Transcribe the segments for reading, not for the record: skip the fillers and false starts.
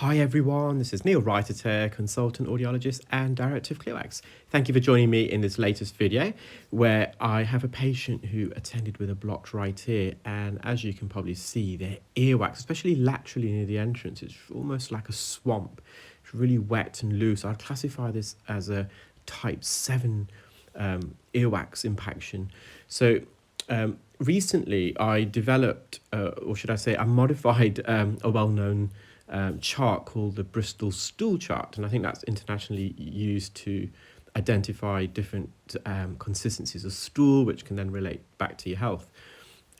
Hi everyone, this is Neel Raithatha, consultant audiologist and director of earwax. Thank you for joining me in this latest video where I have a patient who attended with a blocked right ear, and as you can probably see, their earwax, especially laterally near the entrance, it's almost like a swamp. It's really wet and loose. I'd classify this as a type 7 earwax impaction. Recently I developed, or should I say, I modified a well-known chart called the Bristol stool chart, and I think that's internationally used to identify different consistencies of stool, which can then relate back to your health.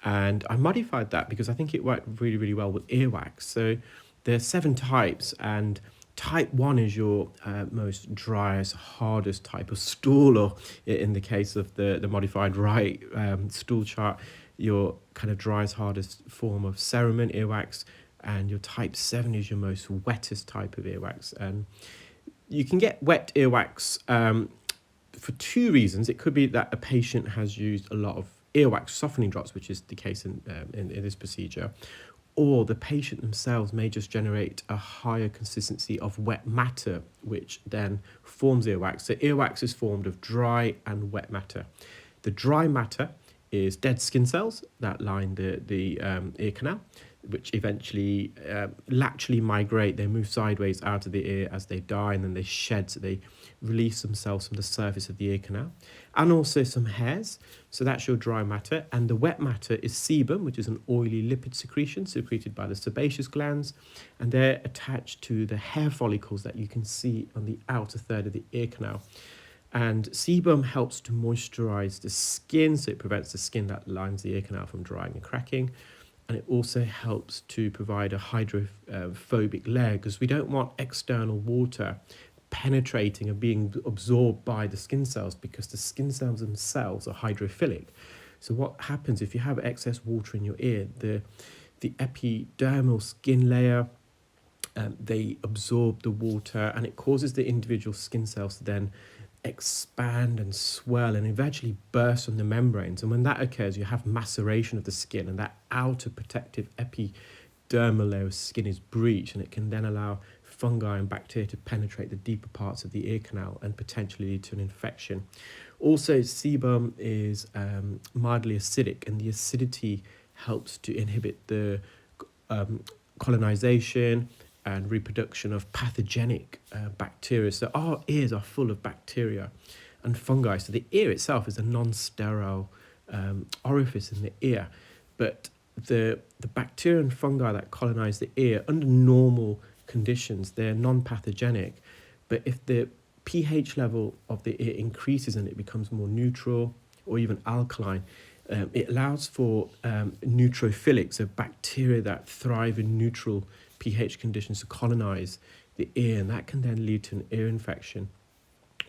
And I modified that because I think it worked really, really well with earwax. So there's 7 types, and type 1 is your most driest, hardest type of stool, or in the case of the modified right stool chart, your kind of driest, hardest form of cerumen earwax, and your type 7 is your most wettest type of earwax. And you can get wet earwax for 2 reasons. It could be that a patient has used a lot of earwax softening drops, which is the case in this procedure, or the patient themselves may just generate a higher consistency of wet matter, which then forms earwax. So earwax is formed of dry and wet matter. The dry matter is dead skin cells that line the ear canal, which eventually laterally migrate. They move sideways out of the ear as they die, and then they shed, so they release themselves from the surface of the ear canal, and also some hairs. So that's your dry matter. And the wet matter is sebum, which is an oily lipid secretion secreted by the sebaceous glands, and they're attached to the hair follicles that you can see on the outer third of the ear canal. And sebum helps to moisturize the skin, so it prevents the skin that lines the ear canal from drying and cracking. And it also helps to provide a hydrophobic layer, because we don't want external water penetrating and being absorbed by the skin cells, because the skin cells themselves are hydrophilic. So what happens if you have excess water in your ear, the epidermal skin layer, they absorb the water, and it causes the individual skin cells to then expand and swell and eventually burst on the membranes. And when that occurs, you have maceration of the skin, and that outer protective epidermal layer of skin is breached, and it can then allow fungi and bacteria to penetrate the deeper parts of the ear canal and potentially lead to an infection. Also, sebum is mildly acidic, and the acidity helps to inhibit the colonization and reproduction of pathogenic bacteria. So our ears are full of bacteria and fungi. So the ear itself is a non-sterile orifice in the ear, but the bacteria and fungi that colonize the ear under normal conditions, they're non-pathogenic. But if the pH level of the ear increases and it becomes more neutral or even alkaline, it allows for neutrophilic, so bacteria that thrive in neutral pH conditions, to colonize the ear, and that can then lead to an ear infection.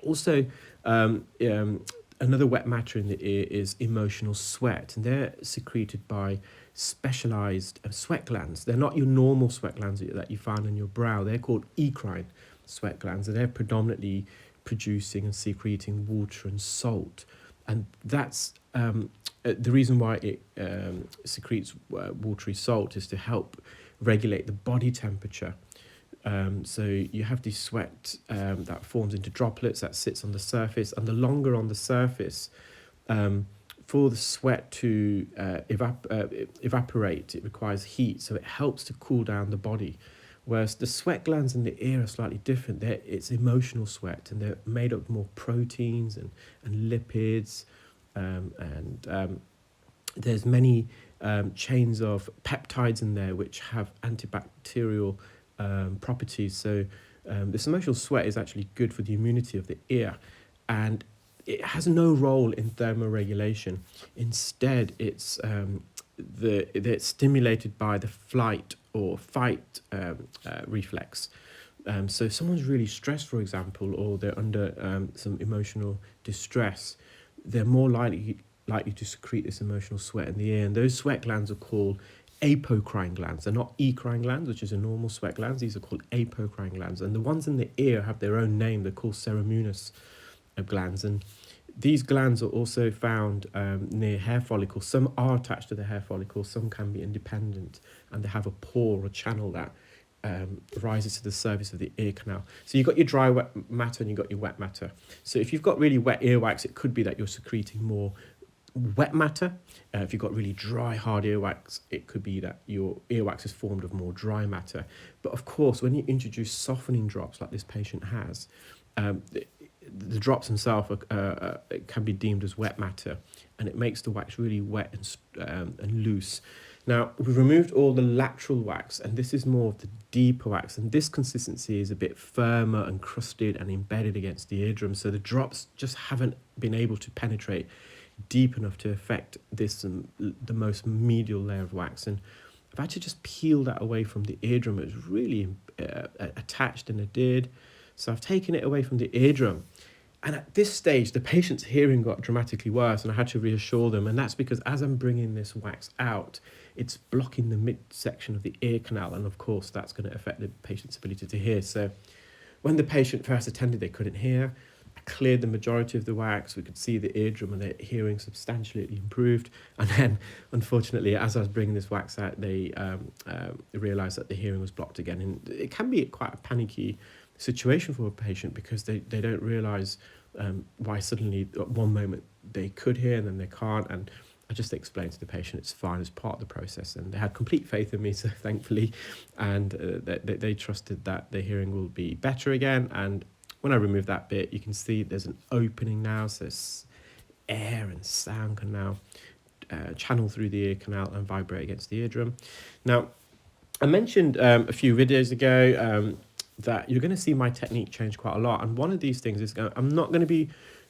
Also, another wet matter in the ear is emotional sweat, and they're secreted by specialized sweat glands. They're not your normal sweat glands that you find on your brow. They're called eccrine sweat glands, and they're predominantly producing and secreting water and salt. And that's the reason why it secretes watery salt, is to help regulate the body temperature. So you have this sweat that forms into droplets that sits on the surface, and the longer on the surface, for the sweat to evaporate, it requires heat, so it helps to cool down the body. Whereas the sweat glands in the ear are slightly different. It's emotional sweat, and they're made up of more proteins and lipids, and there's many chains of peptides in there which have antibacterial properties. So this emotional sweat is actually good for the immunity of the ear, and it has no role in thermoregulation. Instead, it's stimulated by the flight or fight reflex. So if someone's really stressed, for example, or they're under some emotional distress, they're more likely to secrete this emotional sweat in the ear. And those sweat glands are called apocrine glands. They're not eccrine glands, which is a normal sweat glands. These are called apocrine glands. And the ones in the ear have their own name. They're called ceruminous glands. And these glands are also found near hair follicles. Some are attached to the hair follicle, some can be independent, and they have a pore or channel that rises to the surface of the ear canal. So you've got your dry wet matter and you've got your wet matter. So if you've got really wet earwax, it could be that you're secreting more wet matter. If you've got really dry, hard earwax, it could be that your earwax is formed of more dry matter. But of course, when you introduce softening drops like this patient has, the drops themselves can be deemed as wet matter, and it makes the wax really wet and loose. Now, we've removed all the lateral wax, and this is more of the deeper wax, and this consistency is a bit firmer and crusted and embedded against the eardrum, so the drops just haven't been able to penetrate deep enough to affect this the most medial layer of wax. And I've had to just peel that away from the eardrum. It was really attached and adhered, so I've taken it away from the eardrum. And at this stage, the patient's hearing got dramatically worse, and I had to reassure them. And that's because as I'm bringing this wax out, it's blocking the midsection of the ear canal. And of course, that's going to affect the patient's ability to hear. So when the patient first attended, they couldn't hear. I cleared the majority of the wax. We could see the eardrum and their hearing substantially improved. And then, unfortunately, as I was bringing this wax out, they realised that the hearing was blocked again. And it can be quite a panicky situation for a patient because they don't realise why suddenly at one moment they could hear and then they can't. And I just explained to the patient it's fine, it's part of the process, and they had complete faith in me, so thankfully, and they trusted that their hearing will be better again. And when I remove that bit, you can see there's an opening now, so air and sound can now channel through the ear canal and vibrate against the eardrum. Now, I mentioned a few videos ago that you're going to see my technique change quite a lot. And one of these things is I'm not going to be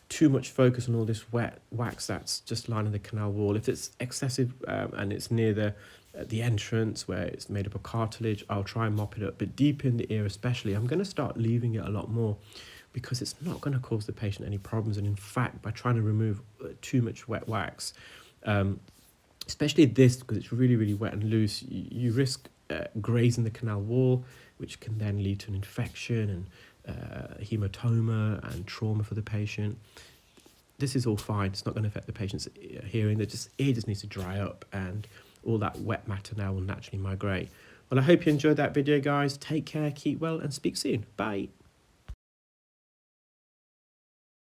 too much focus on all this wet wax that's just lining the canal wall. If it's excessive and it's near the entrance where it's made up of cartilage, I'll try and mop it up. But deep in the ear especially, I'm going to start leaving it a lot more because it's not going to cause the patient any problems. And in fact, by trying to remove too much wet wax, especially this, because it's really, really wet and loose, you risk grazing the canal wall, which can then lead to an infection and hematoma and trauma for the patient. This is all fine. It's not going to affect the patient's hearing. Ear just needs to dry up, and all that wet matter now will naturally migrate. Well, I hope you enjoyed that video, guys. Take care, keep well, and speak soon. Bye.